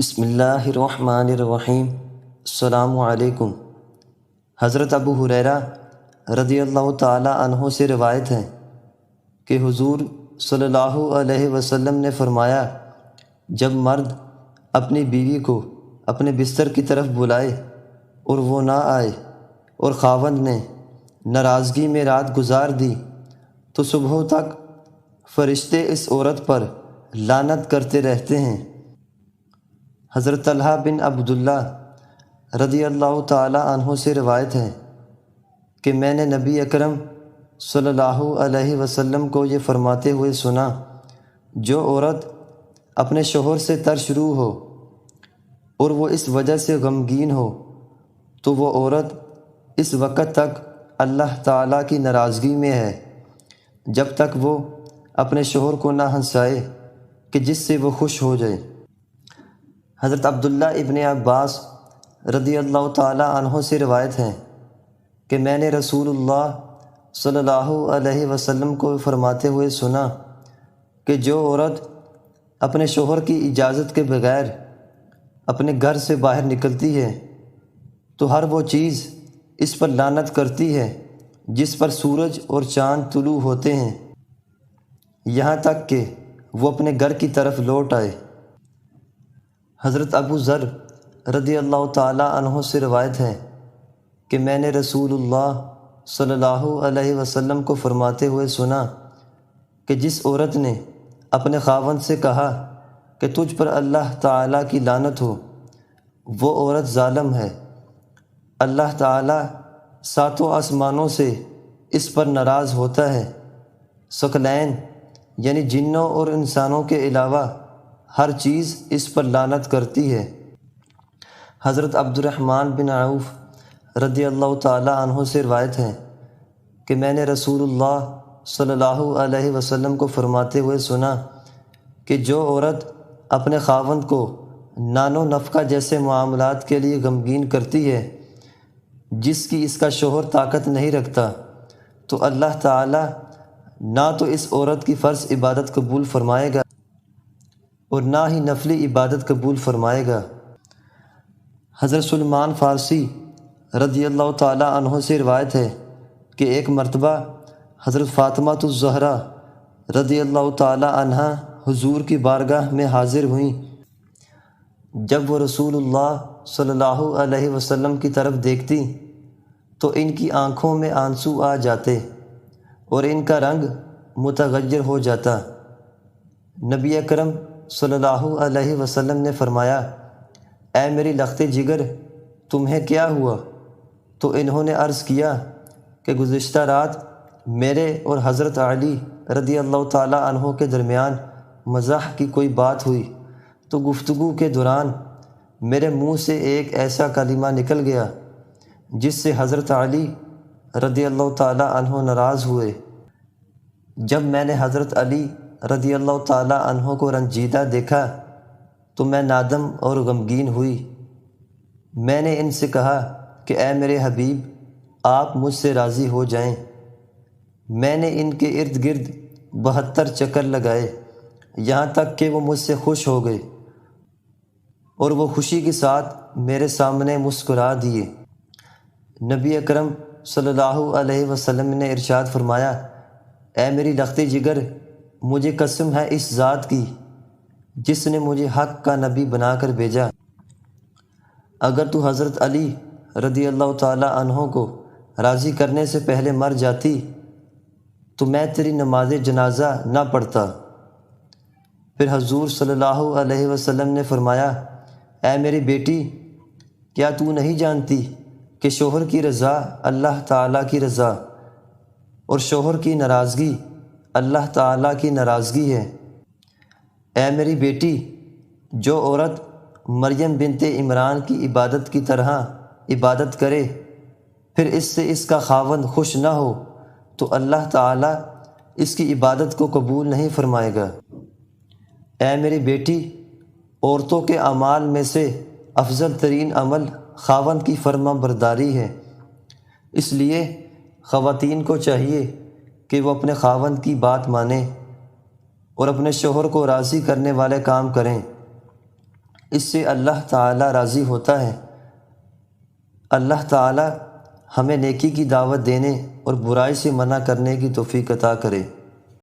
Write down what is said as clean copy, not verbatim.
بسم اللہ الرحمن الرحیم۔ السلام علیکم۔ حضرت ابو ہریرہ رضی اللہ تعالی عنہ سے روایت ہے کہ حضور صلی اللہ علیہ وسلم نے فرمایا، جب مرد اپنی بیوی کو اپنے بستر کی طرف بلائے اور وہ نہ آئے اور خاوند نے ناراضگی میں رات گزار دی تو صبح تک فرشتے اس عورت پر لعنت کرتے رہتے ہیں۔ حضرت طلحہ بن عبداللہ رضی اللہ تعالی عنہ سے روایت ہے کہ میں نے نبی اکرم صلی اللہ علیہ وسلم کو یہ فرماتے ہوئے سنا، جو عورت اپنے شوہر سے ترشروع ہو اور وہ اس وجہ سے غمگین ہو تو وہ عورت اس وقت تک اللہ تعالیٰ کی ناراضگی میں ہے جب تک وہ اپنے شوہر کو نہ ہنسائے کہ جس سے وہ خوش ہو جائے۔ حضرت عبداللہ ابن عباس رضی اللہ تعالی عنہ سے روایت ہے کہ میں نے رسول اللہ صلی اللہ علیہ وسلم کو فرماتے ہوئے سنا کہ جو عورت اپنے شوہر کی اجازت کے بغیر اپنے گھر سے باہر نکلتی ہے تو ہر وہ چیز اس پر لعنت کرتی ہے جس پر سورج اور چاند طلوع ہوتے ہیں، یہاں تک کہ وہ اپنے گھر کی طرف لوٹ آئے۔ حضرت ابو ذر رضی اللہ تعالی عنہ سے روایت ہے کہ میں نے رسول اللہ صلی اللہ علیہ وسلم کو فرماتے ہوئے سنا کہ جس عورت نے اپنے خاوند سے کہا کہ تجھ پر اللہ تعالیٰ کی لعنت ہو، وہ عورت ظالم ہے۔ اللہ تعالیٰ ساتوں آسمانوں سے اس پر ناراض ہوتا ہے، ثقلین یعنی جنوں اور انسانوں کے علاوہ ہر چیز اس پر لعنت کرتی ہے۔ حضرت عبد الرحمن بن عوف رضی اللہ تعالی عنہ سے روایت ہے کہ میں نے رسول اللہ صلی اللہ علیہ وسلم کو فرماتے ہوئے سنا کہ جو عورت اپنے خاوند کو نان و نفقہ جیسے معاملات کے لیے غمگین کرتی ہے جس کی اس کا شوہر طاقت نہیں رکھتا، تو اللہ تعالی نہ تو اس عورت کی فرض عبادت قبول فرمائے گا اور نہ ہی نفلی عبادت قبول فرمائے گا۔ حضرت سلمان فارسی رضی اللہ تعالی عنہ سے روایت ہے کہ ایک مرتبہ حضرت فاطمہ الزہرا رضی اللہ تعالی عنہ حضور کی بارگاہ میں حاضر ہوئیں۔ جب وہ رسول اللہ صلی اللہ علیہ وسلم کی طرف دیکھتی تو ان کی آنکھوں میں آنسو آ جاتے اور ان کا رنگ متغیر ہو جاتا۔ نبی اکرم صلی اللہ علیہ وسلم نے فرمایا، اے میری لخت جگر، تمہیں کیا ہوا؟ تو انہوں نے عرض کیا کہ گزشتہ رات میرے اور حضرت علی رضی اللہ تعالی عنہ کے درمیان مزاح کی کوئی بات ہوئی تو گفتگو کے دوران میرے منہ سے ایک ایسا کلمہ نکل گیا جس سے حضرت علی رضی اللہ تعالی عنہ ناراض ہوئے۔ جب میں نے حضرت علی رضی اللہ تعالی عنہ کو رنجیدہ دیکھا تو میں نادم اور غمگین ہوئی۔ میں نے ان سے کہا کہ اے میرے حبیب، آپ مجھ سے راضی ہو جائیں۔ میں نے ان کے ارد گرد 72 چکر لگائے یہاں تک کہ وہ مجھ سے خوش ہو گئے اور وہ خوشی کے ساتھ میرے سامنے مسکرا دیے۔ نبی اکرم صلی اللہ علیہ وسلم نے ارشاد فرمایا، اے میری لخت جگر، مجھے قسم ہے اس ذات کی جس نے مجھے حق کا نبی بنا کر بھیجا، اگر تو حضرت علی رضی اللہ تعالی عنہ کو راضی کرنے سے پہلے مر جاتی تو میں تیری نماز جنازہ نہ پڑھتا۔ پھر حضور صلی اللہ علیہ وسلم نے فرمایا، اے میری بیٹی، کیا تو نہیں جانتی کہ شوہر کی رضا اللہ تعالیٰ کی رضا اور شوہر کی ناراضگی اللہ تعالیٰ کی ناراضگی ہے؟ اے میری بیٹی، جو عورت مریم بنت عمران کی عبادت کی طرح عبادت کرے پھر اس سے اس کا خاوند خوش نہ ہو تو اللہ تعالیٰ اس کی عبادت کو قبول نہیں فرمائے گا۔ اے میری بیٹی، عورتوں کے اعمال میں سے افضل ترین عمل خاوند کی فرما برداری ہے، اس لیے خواتین کو چاہیے کہ وہ اپنے خاوند کی بات مانیں اور اپنے شوہر کو راضی کرنے والے کام کریں۔ اس سے اللہ تعالیٰ راضی ہوتا ہے۔ اللہ تعالیٰ ہمیں نیکی کی دعوت دینے اور برائی سے منع کرنے کی توفیق عطا کرے۔